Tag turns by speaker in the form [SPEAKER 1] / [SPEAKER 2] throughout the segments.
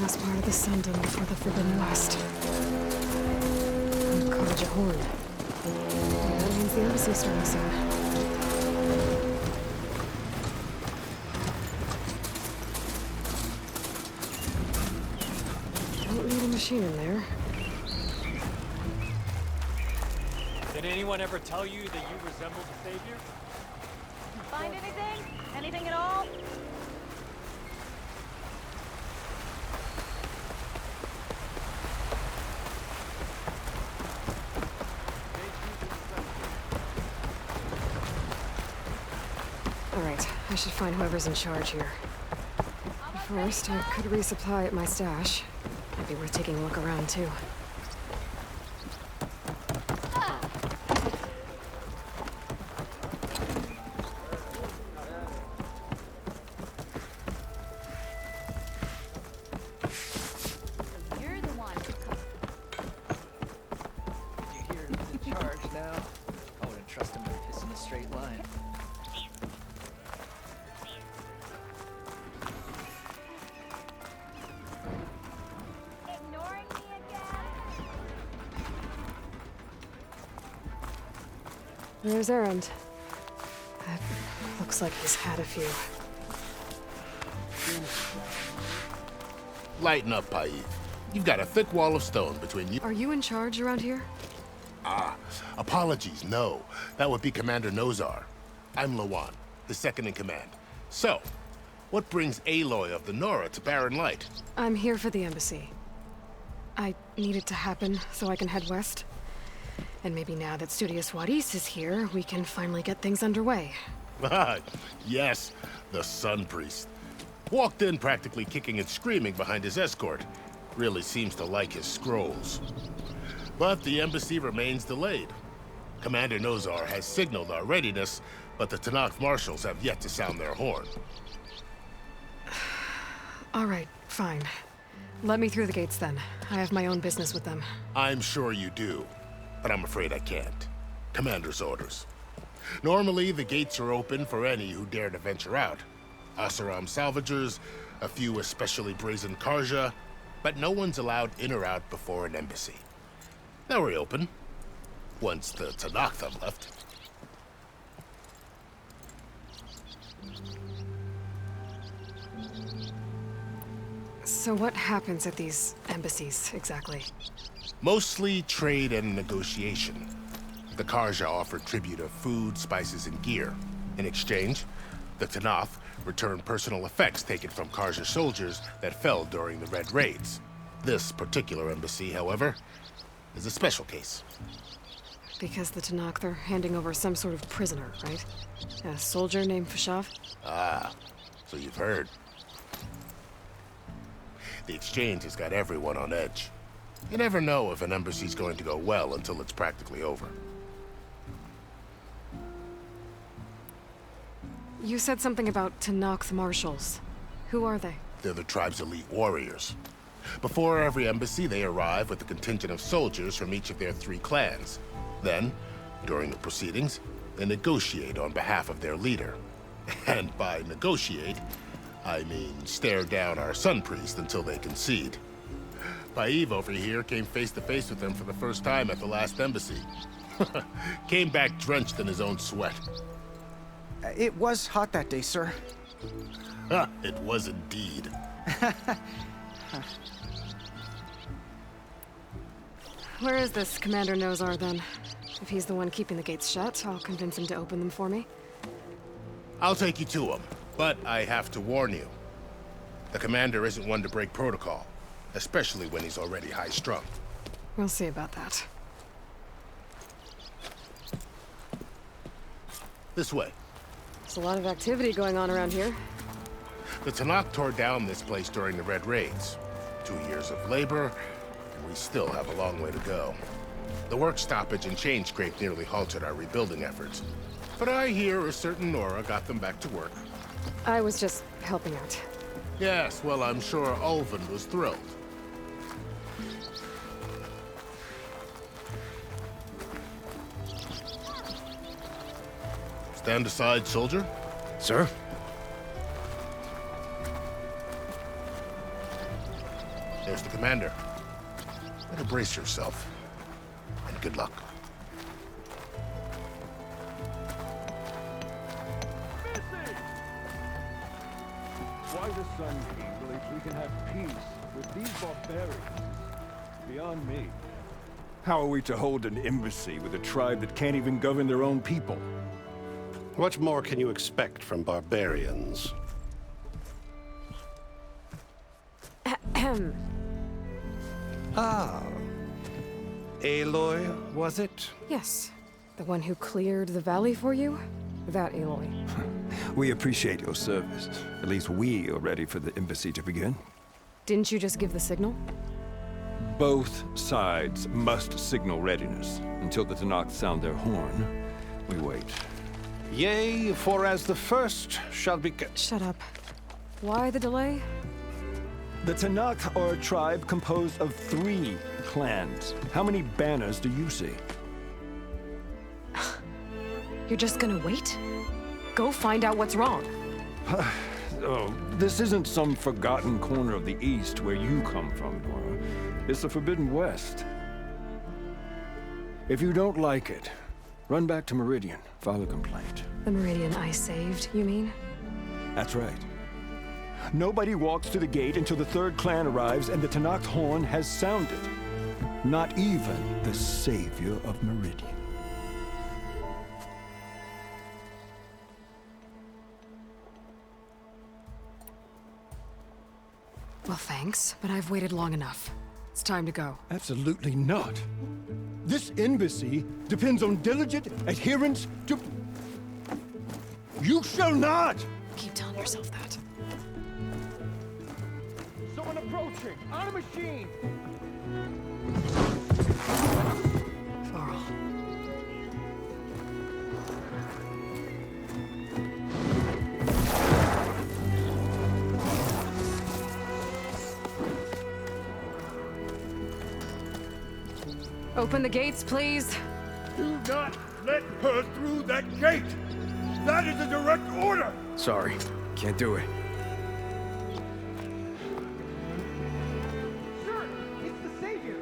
[SPEAKER 1] Last part of the Sundom before the Forbidden West. And Karja Horn. That means the embassy's starting soon. Don't need a machine in there.
[SPEAKER 2] Did anyone ever tell you that you resembled the Savior?
[SPEAKER 3] Find anything? Anything at all?
[SPEAKER 1] Alright, I should find whoever's in charge here. First, I could resupply at my stash. Might be worth taking a look around, too.
[SPEAKER 3] You're the one.
[SPEAKER 4] You hear who's in charge now? I wouldn't trust him to piss in a straight line.
[SPEAKER 3] Ignoring me again?
[SPEAKER 1] There's Erend. Looks like he's had a few.
[SPEAKER 5] Lighten up, Paid. You've got a thick wall of stone between you.
[SPEAKER 1] Are you in charge around here?
[SPEAKER 5] Apologies, no. That would be Commander Nozar. I'm Lawan, the second in command. So, what brings Aloy of the Nora to Barren Light?
[SPEAKER 1] I'm here for the embassy. I need it to happen so I can head west. And maybe now that Studious Wadis is here, we can finally get things underway.
[SPEAKER 5] Yes, the Sun Priest. Walked in practically kicking and screaming behind his escort. Really seems to like his scrolls. But the embassy remains delayed. Commander Nozar has signaled our readiness, but the Tanakh marshals have yet to sound their horn.
[SPEAKER 1] All right, fine. Let me through the gates then. I have my own business with them.
[SPEAKER 5] I'm sure you do, but I'm afraid I can't. Commander's orders. Normally, the gates are open for any who dare to venture out. Asaram salvagers, a few especially brazen Karja, but no one's allowed in or out before an embassy. Now we're open, once the Tanakh have left.
[SPEAKER 1] So what happens at these embassies, exactly?
[SPEAKER 5] Mostly trade and negotiation. The Karja offer tribute of food, spices, and gear. In exchange, the Tanakh return personal effects taken from Karja soldiers that fell during the Red Raids. This particular embassy, however, is a special case.
[SPEAKER 1] Because the Tanakh, they're handing over some sort of prisoner, right? A soldier named Fashav?
[SPEAKER 5] Ah, so you've heard. The exchange has got everyone on edge. You never know if an embassy's going to go well until it's practically over.
[SPEAKER 1] You said something about Tanakh marshals. Who are they?
[SPEAKER 5] They're the tribe's elite warriors. Before every embassy, they arrive with a contingent of soldiers from each of their 3 clans. Then, during the proceedings, they negotiate on behalf of their leader. And by negotiate, I mean stare down our Sun Priest until they concede. Paiv over here came face to face with him for the first time at the last embassy. Came back drenched in his own sweat.
[SPEAKER 6] It was hot that day, sir.
[SPEAKER 5] It was indeed.
[SPEAKER 1] Where is this Commander Nozar, then? If he's the one keeping the gates shut, I'll convince him to open them for me.
[SPEAKER 5] I'll take you to him, but I have to warn you. The commander isn't one to break protocol, especially when he's already high-strung.
[SPEAKER 1] We'll see about that.
[SPEAKER 5] This way.
[SPEAKER 1] There's a lot of activity going on around here.
[SPEAKER 5] The Tanakh tore down this place during the Red Raids. 2 years of labor, and we still have a long way to go. The work stoppage and chain scrape nearly halted our rebuilding efforts. But I hear a certain Nora got them back to work.
[SPEAKER 1] I was just helping out.
[SPEAKER 5] Yes, well, I'm sure Ulvin was thrilled. Stand aside, soldier.
[SPEAKER 6] Sir?
[SPEAKER 5] There's the commander. Better brace yourself. And good luck.
[SPEAKER 7] Why the Sun King believes we can have peace with these barbarians is beyond me. How are we to hold an embassy with a tribe that can't even govern their own people?
[SPEAKER 8] What more can you expect from barbarians?
[SPEAKER 1] Ahem.
[SPEAKER 8] Ah. Aloy, was it?
[SPEAKER 1] Yes. The one who cleared the valley for you? That Aloy.
[SPEAKER 7] We appreciate your service. At least we are ready for the embassy to begin.
[SPEAKER 1] Didn't you just give the signal?
[SPEAKER 7] Both sides must signal readiness. Until the Tanakh sound their horn, we wait.
[SPEAKER 8] Yea, for as the first shall be...
[SPEAKER 1] Shut up. Why the delay?
[SPEAKER 7] The Tanakh are a tribe composed of 3 clans. How many banners do you see?
[SPEAKER 1] You're just gonna wait? Go find out what's wrong.
[SPEAKER 7] Oh, this isn't some forgotten corner of the East where you come from, Nora. It's the Forbidden West. If you don't like it, run back to Meridian, file a complaint.
[SPEAKER 1] The Meridian I saved, you mean?
[SPEAKER 7] That's right. Nobody walks to the gate until the 3rd clan arrives and the Tanakh's horn has sounded. Not even the savior of Meridian.
[SPEAKER 1] Well, thanks, but I've waited long enough. It's time to go.
[SPEAKER 7] Absolutely not. This embassy depends on diligent adherence to... You shall not!
[SPEAKER 1] Keep telling yourself that.
[SPEAKER 7] Someone approaching! On a machine!
[SPEAKER 1] Varl. Open the gates, please.
[SPEAKER 7] Do not let her through that gate! That is a direct order!
[SPEAKER 6] Sorry, can't do it.
[SPEAKER 7] Sir, it's the Savior!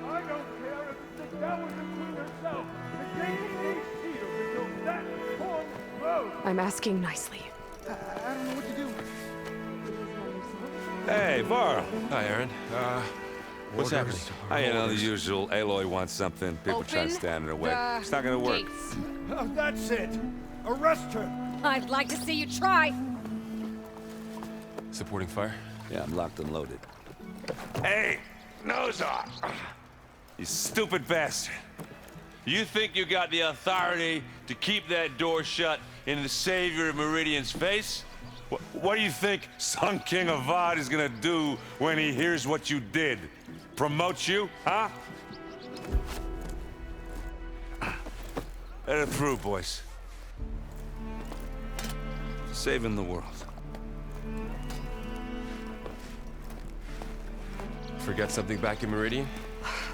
[SPEAKER 7] I don't care if it's the Dowager Queen herself! The gate stays sealed until that horn blows!
[SPEAKER 1] I'm asking nicely.
[SPEAKER 6] I don't know what to do.
[SPEAKER 9] Hey, Varl.
[SPEAKER 10] Hi, Aaron. What's happening?
[SPEAKER 9] You know, the usual. Aloy wants something. People try to stand in her way. It's not gonna work.
[SPEAKER 7] That's it! Arrest her!
[SPEAKER 3] I'd like to see you try.
[SPEAKER 10] Supporting fire?
[SPEAKER 9] Yeah, I'm locked and loaded. Hey, Nozar! You stupid bastard. You think you got the authority to keep that door shut in the savior of Meridian's face? What do you think Sun King Avad is gonna do when he hears what you did? Promote you, huh? Let it through, boys. Saving the world.
[SPEAKER 10] Forget something back in Meridian?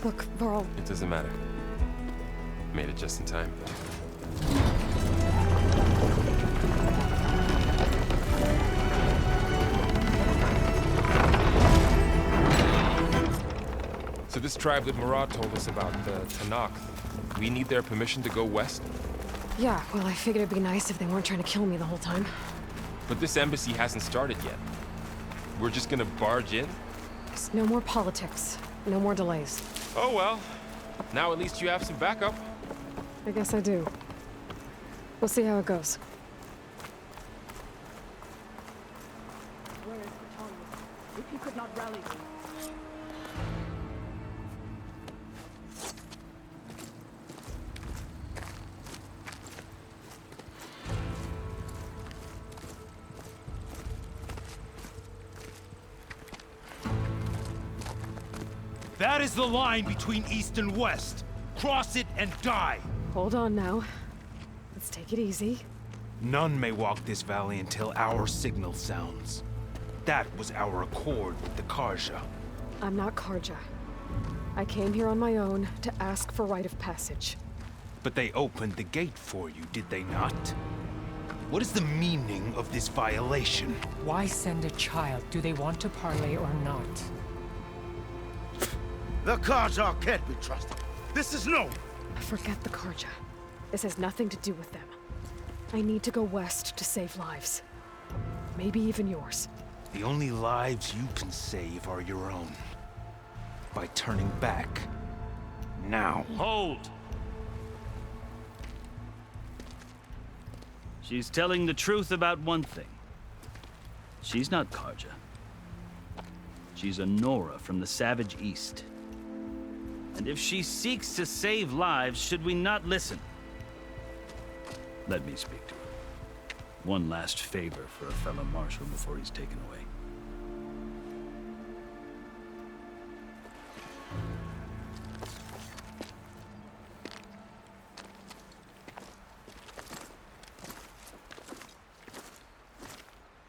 [SPEAKER 1] Look, Varl,
[SPEAKER 10] It doesn't matter. Made it just in time. this tribe that Murad told us about, the Tanakh, we need their permission to go west?
[SPEAKER 1] Yeah, well, I figured it'd be nice if they weren't trying to kill me the whole time.
[SPEAKER 10] But this embassy hasn't started yet. We're just gonna barge in?
[SPEAKER 1] Just no more politics. No more delays.
[SPEAKER 10] Oh well. Now at least you have some backup.
[SPEAKER 1] I guess I do. We'll see how it goes.
[SPEAKER 3] Where is Vitalius? If he could not rally them.
[SPEAKER 11] That is the line between East and West. Cross it and die.
[SPEAKER 1] Hold on now. Let's take it easy.
[SPEAKER 11] None may walk this valley until our signal sounds. That was our accord with the Karja.
[SPEAKER 1] I'm not Karja. I came here on my own to ask for rite of passage.
[SPEAKER 11] But they opened the gate for you, did they not? What is the meaning of this violation?
[SPEAKER 12] Why send a child? Do they want to parley or not?
[SPEAKER 13] The Karja can't be trusted. This is no.
[SPEAKER 1] Forget the Karja. This has nothing to do with them. I need to go west to save lives. Maybe even yours.
[SPEAKER 11] The only lives you can save are your own. By turning back. Now.
[SPEAKER 14] Hold! She's telling the truth about one thing. She's not Karja. She's a Nora from the Savage East. And if she seeks to save lives, should we not listen? Let me speak to her. One last favor for a fellow marshal before he's taken away.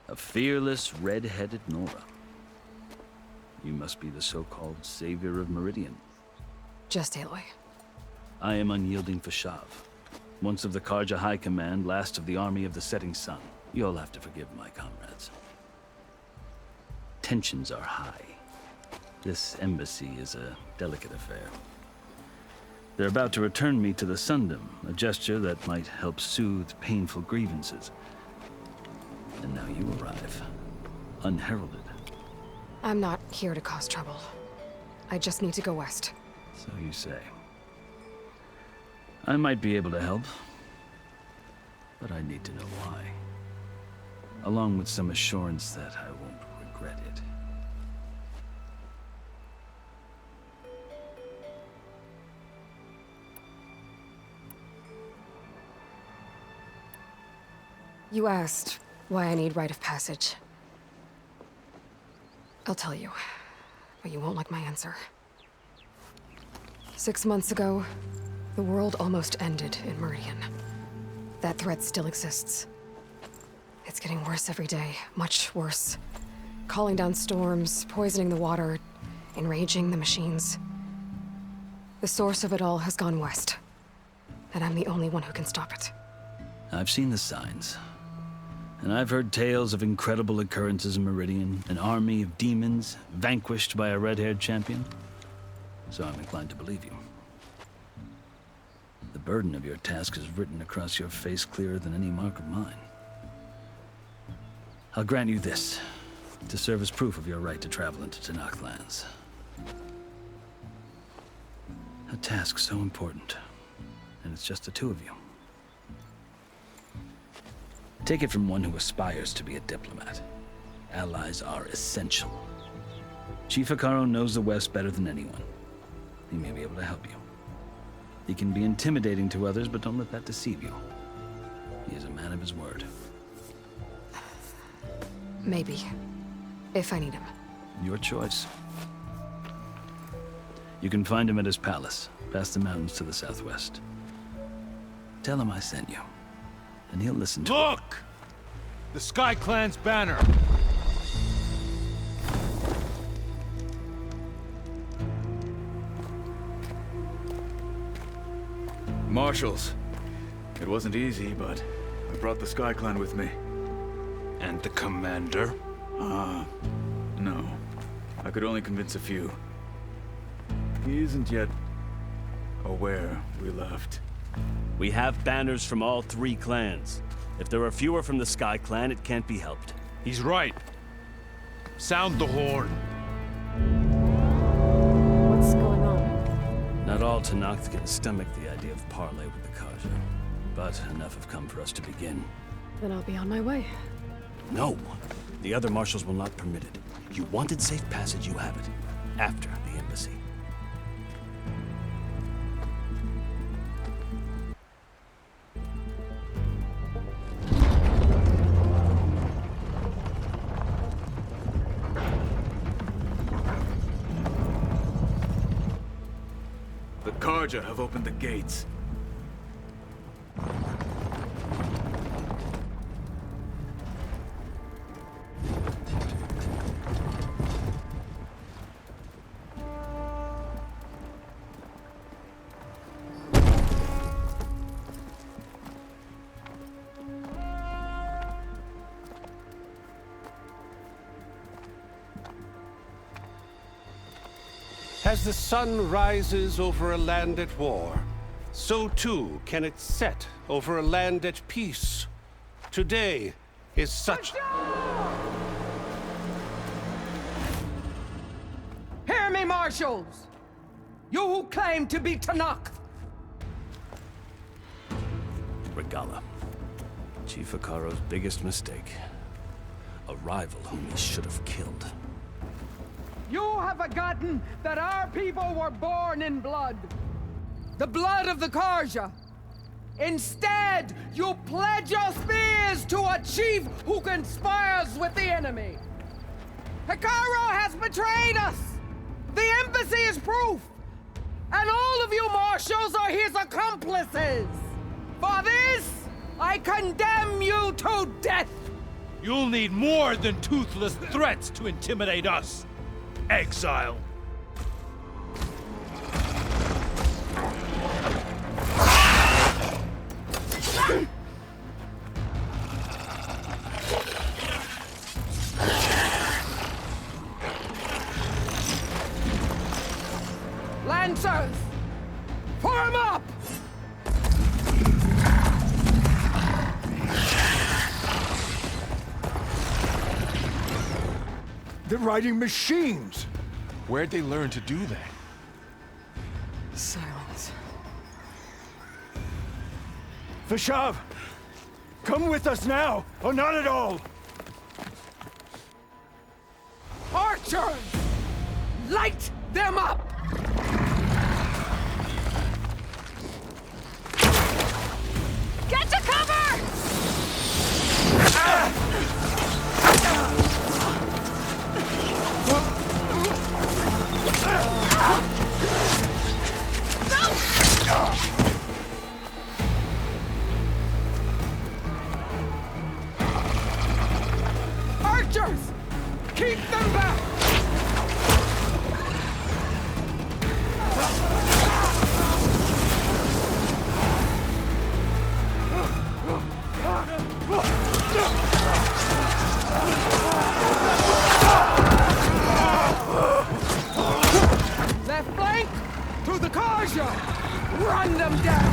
[SPEAKER 14] A fearless, red-headed Nora. You must be the so-called savior of Meridian.
[SPEAKER 1] Just Aloy.
[SPEAKER 14] I am unyielding Fashav. Once of the Karja High Command, last of the army of the setting sun. You'll have to forgive my comrades. Tensions are high. This embassy is a delicate affair. They're about to return me to the Sundom, a gesture that might help soothe painful grievances. And now you arrive, unheralded.
[SPEAKER 1] I'm not here to cause trouble. I just need to go west.
[SPEAKER 14] So you say. I might be able to help, but I need to know why. Along with some assurance that I won't regret it.
[SPEAKER 1] You asked why I need rite of passage. I'll tell you, but you won't like my answer. 6 months ago, the world almost ended in Meridian. That threat still exists. It's getting worse every day, much worse. Calling down storms, poisoning the water, enraging the machines. The source of it all has gone west, and I'm the only one who can stop it.
[SPEAKER 14] I've seen the signs. And I've heard tales of incredible occurrences in Meridian, an army of demons vanquished by a red-haired champion. So I'm inclined to believe you. The burden of your task is written across your face clearer than any mark of mine. I'll grant you this, to serve as proof of your right to travel into Tanakh lands. A task so important, and it's just the two of you. Take it from one who aspires to be a diplomat. Allies are essential. Chief Hikaru knows the West better than anyone. He may be able to help you. He can be intimidating to others, but don't let that deceive you. He is a man of his word.
[SPEAKER 1] Maybe. If I need him.
[SPEAKER 14] Your choice. You can find him at his palace, past the mountains to the southwest. Tell him I sent you, and he'll listen to
[SPEAKER 11] Look! The Sky Clan's banner!
[SPEAKER 15] Marshals. It wasn't easy, but I brought the Sky Clan with me.
[SPEAKER 11] And the commander?
[SPEAKER 15] No. I could only convince a few. He isn't yet aware we left.
[SPEAKER 14] We have banners from all 3 clans. If there are fewer from the Sky Clan, it can't be helped.
[SPEAKER 11] He's right. Sound the horn.
[SPEAKER 1] What's going on?
[SPEAKER 14] Not all Tenakth can stomach the idea of parley with the Karja, but enough have come for us to begin.
[SPEAKER 1] Then I'll be on my way.
[SPEAKER 14] No! The other marshals will not permit it. You wanted safe passage, you have it. After the embassy.
[SPEAKER 15] The Karja have opened the gates.
[SPEAKER 8] As the sun rises over a land at war, so too can it set over a land at peace. Today is such...
[SPEAKER 16] Hear me, marshals! You who claim to be Tenakth!
[SPEAKER 14] Regala. Chief Hikaro's biggest mistake. A rival whom he should have killed.
[SPEAKER 16] You have forgotten that our people were born in blood. The blood of the Karja. Instead, you pledge your spears to a chief who conspires with the enemy. Hikaro has betrayed us! The embassy is proof! And all of you marshals are his accomplices! For this, I condemn you to death!
[SPEAKER 11] You'll need more than toothless threats to intimidate us. Exile.
[SPEAKER 16] Lancers! Form up!
[SPEAKER 7] They're riding machines!
[SPEAKER 11] Where'd they learn to do that?
[SPEAKER 1] Silence.
[SPEAKER 7] Vashav! Come with us now, or not at all!
[SPEAKER 16] Archers! Light them up!
[SPEAKER 1] Get to cover!
[SPEAKER 16] Archers! Keep them back! Left flank! To the Karja! Run them down!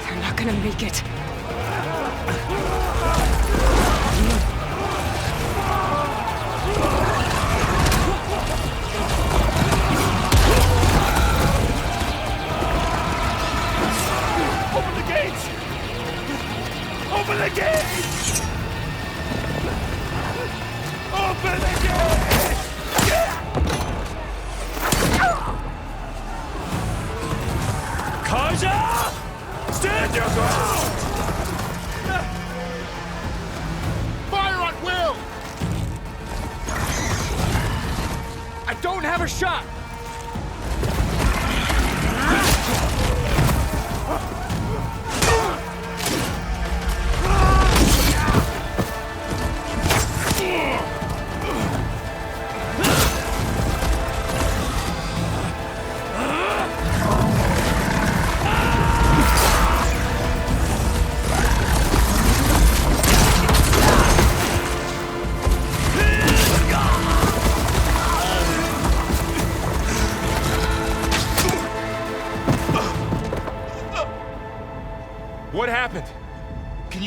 [SPEAKER 1] They're not gonna make it.
[SPEAKER 7] Open the gates! Open the gates! Open the gates!
[SPEAKER 11] Karja! Stand your ground!
[SPEAKER 7] Fire at will! I don't have a shot!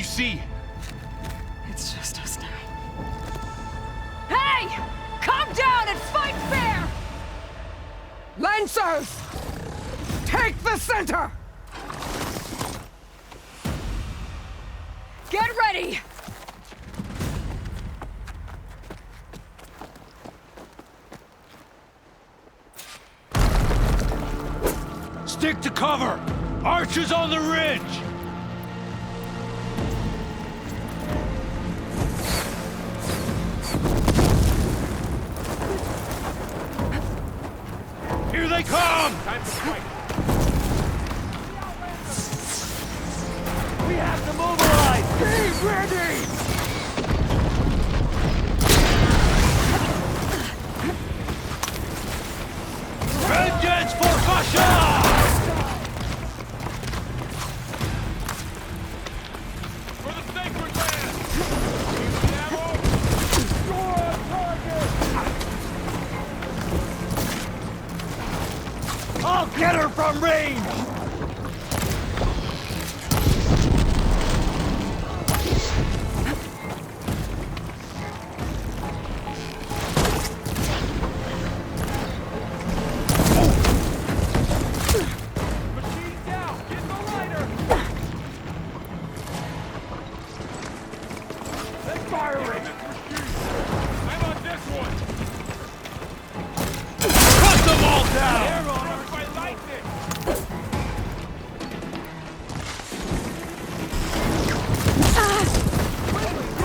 [SPEAKER 11] you see?
[SPEAKER 1] It's just us now.
[SPEAKER 16] Hey! Calm down and fight fair! Lancers! Take the center! Get ready!
[SPEAKER 11] Stick to cover! Archers on the ridge! Here they come!
[SPEAKER 2] Time to fight.
[SPEAKER 11] We have to mobilize!
[SPEAKER 16] Be ready!
[SPEAKER 11] Vengeance for Fasha!
[SPEAKER 2] For the sacred land! Need ammo? Score on target!
[SPEAKER 11] I'll get her from range!
[SPEAKER 2] Machine down! Get the lighter! Let's fire it! I'm on this one!
[SPEAKER 11] Cut them all down!
[SPEAKER 2] Air on everybody likes it!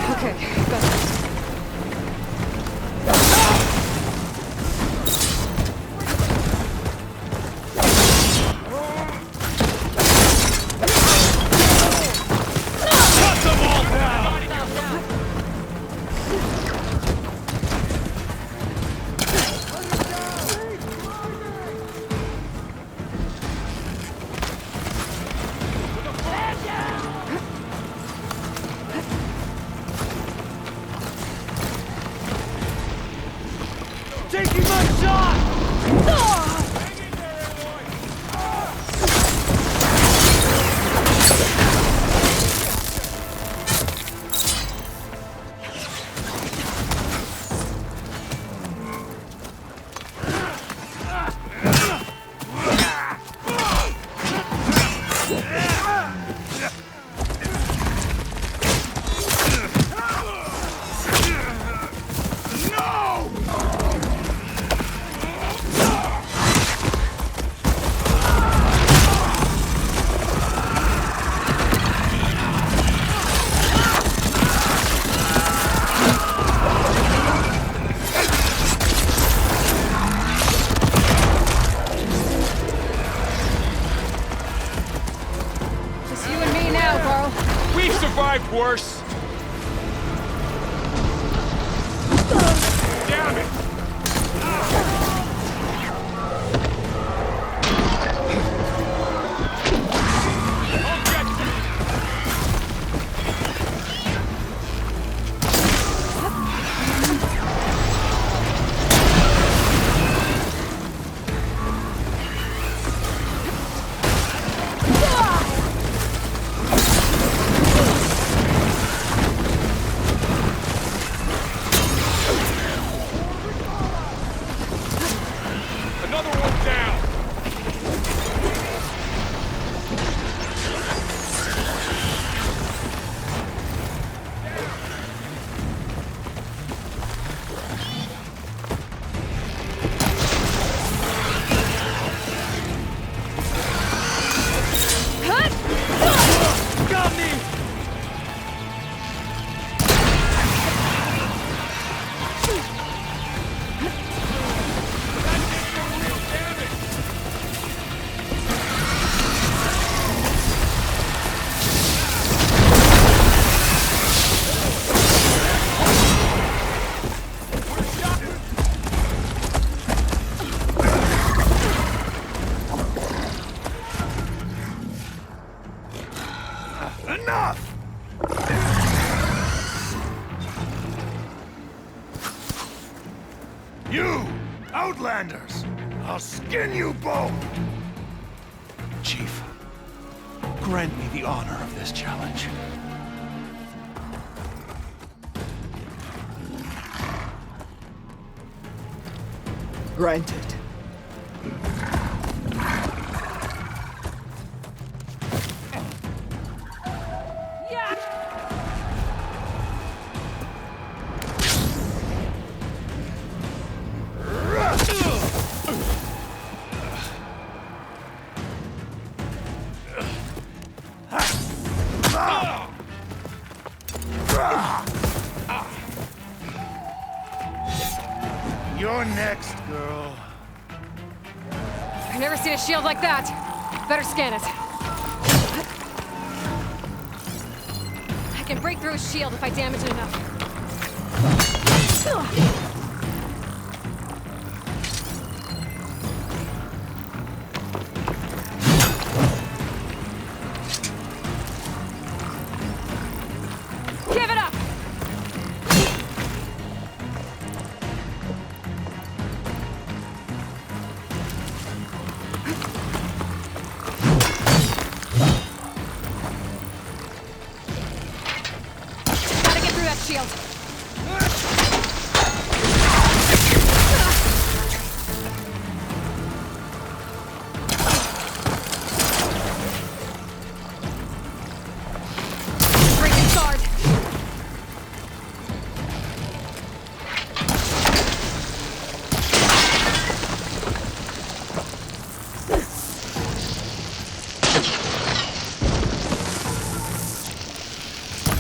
[SPEAKER 1] Okay, got this.
[SPEAKER 11] Cut them all down! Taking my shot!
[SPEAKER 16] Just you and me now, Carl.
[SPEAKER 2] We've survived worse! Damn it! I'll get you! Another one down!
[SPEAKER 11] Got me! Enough! You! Outlanders! I'll skin you both! Chief, grant me the honor of this challenge.
[SPEAKER 16] Granted.
[SPEAKER 13] You're next, girl.
[SPEAKER 1] I've never seen a shield like that. Better scan it. I can break through a shield if I damage it enough. Give it up! Gotta get through that shield. Breaking guard.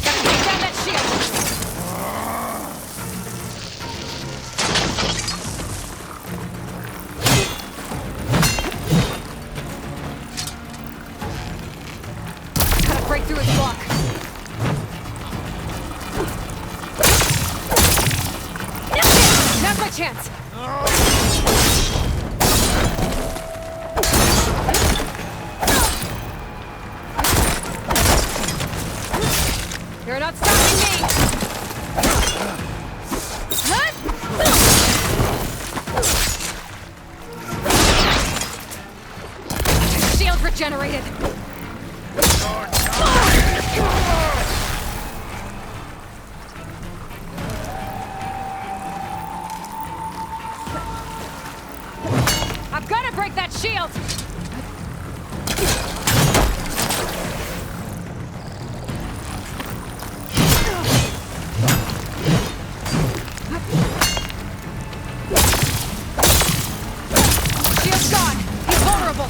[SPEAKER 1] Gotta take down that shield. Gotta break through its block. Now's my chance. You're not stopping me. Shield regenerated. I've got to break that shield. Shield's gone. He's vulnerable.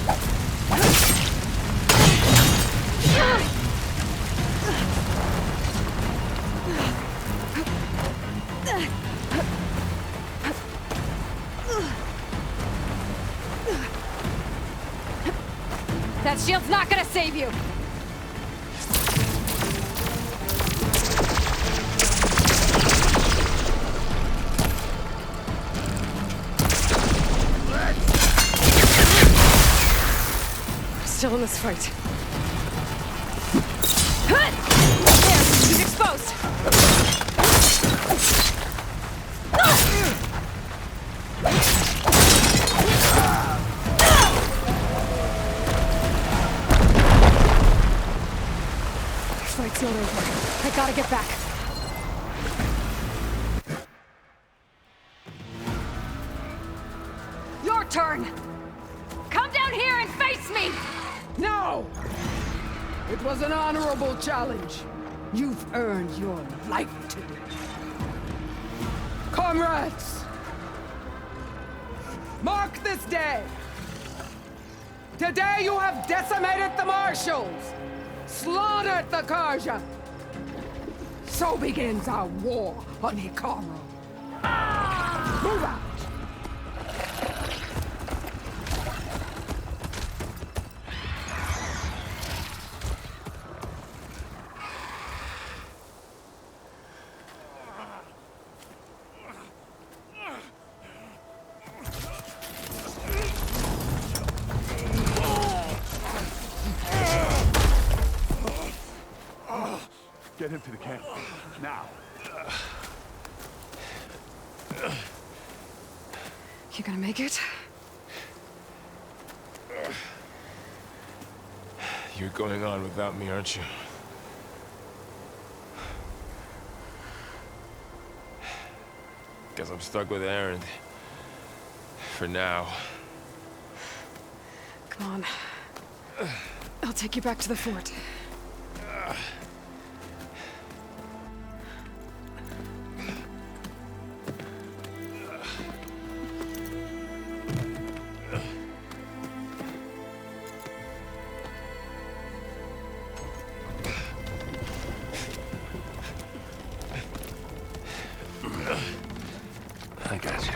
[SPEAKER 1] That shield's not gonna save you. Still in this fight. There, he's exposed. Fight's not over. I gotta get back. Your turn! Come down here and face me!
[SPEAKER 16] No! It was an honorable challenge. You've earned your life today. Comrades! Mark this day! Today you have decimated the Marshals! Slaughtered the Karja! So begins our war on Hikaru. Move out!
[SPEAKER 7] Get him to the camp. Now.
[SPEAKER 1] You gonna make it?
[SPEAKER 10] You're going on without me, aren't you? Guess I'm stuck with Aaron. for now.
[SPEAKER 1] Come on. I'll take you back to the fort.
[SPEAKER 10] I got you.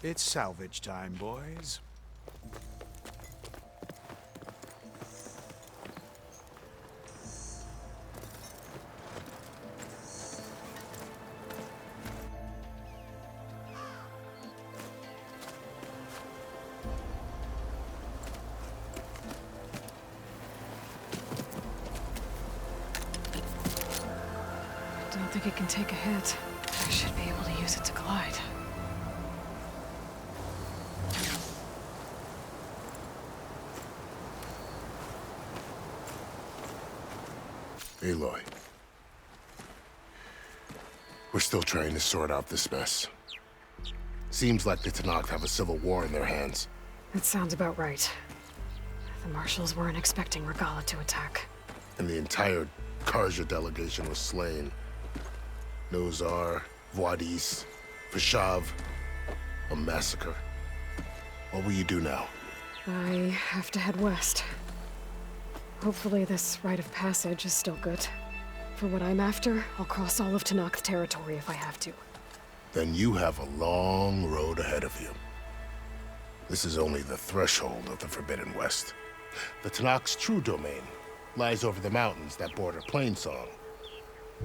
[SPEAKER 13] It's salvage time, boys.
[SPEAKER 1] Don't think it can take a hit. I should be able to use it to glide.
[SPEAKER 5] Aloy. We're still trying to sort out this mess. Seems like the Tenakth have a civil war in their hands.
[SPEAKER 1] That sounds about right. The Marshals weren't expecting Regala to attack.
[SPEAKER 5] And the entire Karja delegation was slain. Nozar, Voidis, Vashav. A massacre. What will you do now?
[SPEAKER 1] I have to head west. Hopefully this rite of passage is still good. For what I'm after, I'll cross all of Tenakth territory if I have to.
[SPEAKER 5] Then you have a long road ahead of you. This is only the threshold of the Forbidden West. The Tenakth's true domain lies over the mountains that border Plainsong,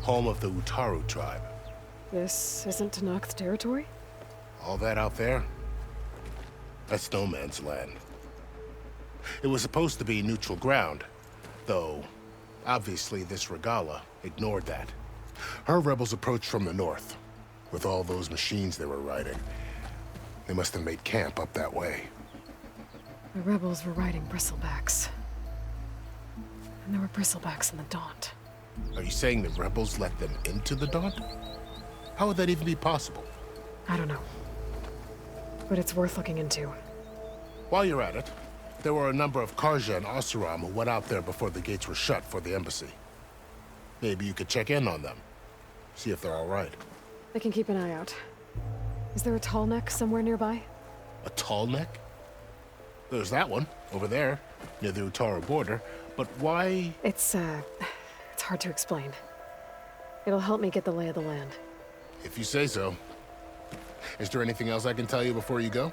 [SPEAKER 5] home of the Utaru tribe.
[SPEAKER 1] This isn't Tenakth territory?
[SPEAKER 5] All that out there? That's no man's land. It was supposed to be neutral ground, though obviously this Regala ignored that. Her rebels approached from the north, with all those machines they were riding. They must have made camp up that way.
[SPEAKER 1] The rebels were riding bristlebacks. And there were bristlebacks in the Daunt.
[SPEAKER 5] Are you saying the rebels let them into the Daunt? How would that even be possible?
[SPEAKER 1] I don't know. But it's worth looking into.
[SPEAKER 5] While you're at it, there were a number of Karja and Oseram who went out there before the gates were shut for the embassy. Maybe you could check in on them. See if they're all right.
[SPEAKER 1] I can keep an eye out. Is there a tall neck somewhere nearby?
[SPEAKER 5] A tall neck? There's that one, over there, near the Utaru border. But why?
[SPEAKER 1] It's hard to explain. It'll help me get the lay of the land.
[SPEAKER 5] If you say so. Is there anything else I can tell you before you go?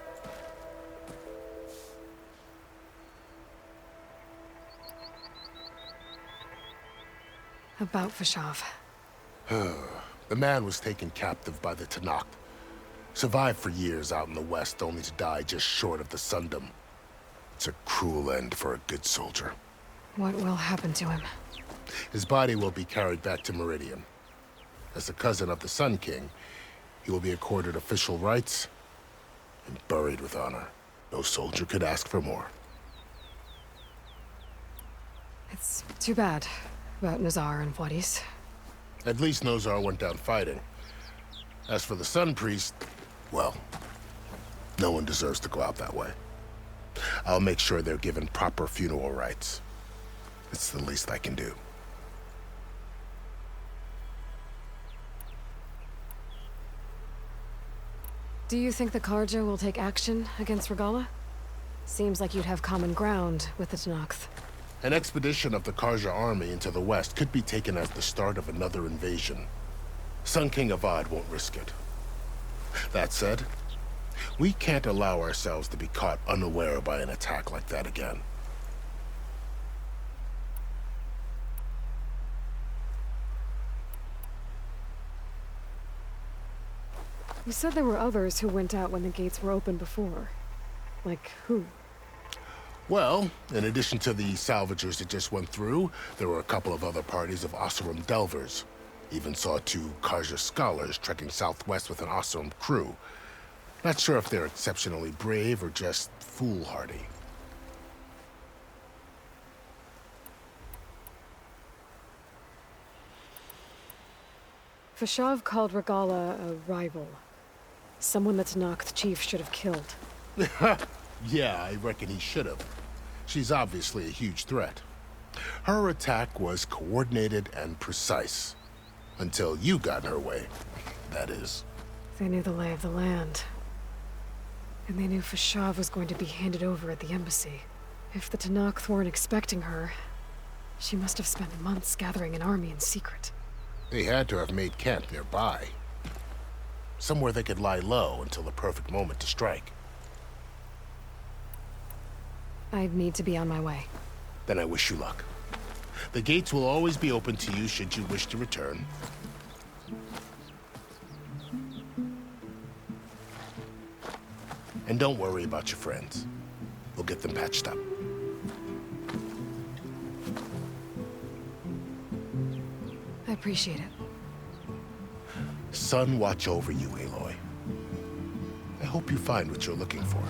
[SPEAKER 1] About Vashav.
[SPEAKER 5] The man was taken captive by the Tenakth. Survived for years out in the west, only to die just short of the Sundom. It's a cruel end for a good soldier.
[SPEAKER 1] What will happen to him?
[SPEAKER 5] His body will be carried back to Meridian. As the cousin of the Sun King, he will be accorded official rights and buried with honor. No soldier could ask for more.
[SPEAKER 1] It's too bad about Nazar and Voidis.
[SPEAKER 5] At least Nozar went down fighting. As for the Sun Priest, well, no one deserves to go out that way. I'll make sure they're given proper funeral rites. It's the least I can do.
[SPEAKER 1] Do you think the Karja will take action against Regala? Seems like you'd have common ground with the Tenakth.
[SPEAKER 5] An expedition of the Karja army into the west could be taken as the start of another invasion. Sun King Avad won't risk it. That said, we can't allow ourselves to be caught unaware by an attack like that again.
[SPEAKER 1] You said there were others who went out when the gates were open before. Like who?
[SPEAKER 5] Well, in addition to the salvagers that just went through, there were a couple of other parties of Oseram delvers. Even saw 2 Karja scholars trekking southwest with an Oseram crew. Not sure if they're exceptionally brave or just foolhardy.
[SPEAKER 1] Fashav called Regala a rival. Someone that Tanakh the chief should have killed.
[SPEAKER 5] Yeah, I reckon he should have. She's obviously a huge threat. Her attack was coordinated and precise. Until you got in her way, that is.
[SPEAKER 1] They knew the lay of the land. And they knew Fashav was going to be handed over at the embassy. If the Tanakh weren't expecting her, she must have spent months gathering an army in secret.
[SPEAKER 5] They had to have made camp nearby. Somewhere they could lie low until the perfect moment to strike.
[SPEAKER 1] I need to be on my way.
[SPEAKER 5] Then I wish you luck. The gates will always be open to you should you wish to return. And don't worry about your friends. We'll get them patched up.
[SPEAKER 1] I appreciate it.
[SPEAKER 5] Sun watch over you, Aloy. I hope you find what you're looking for.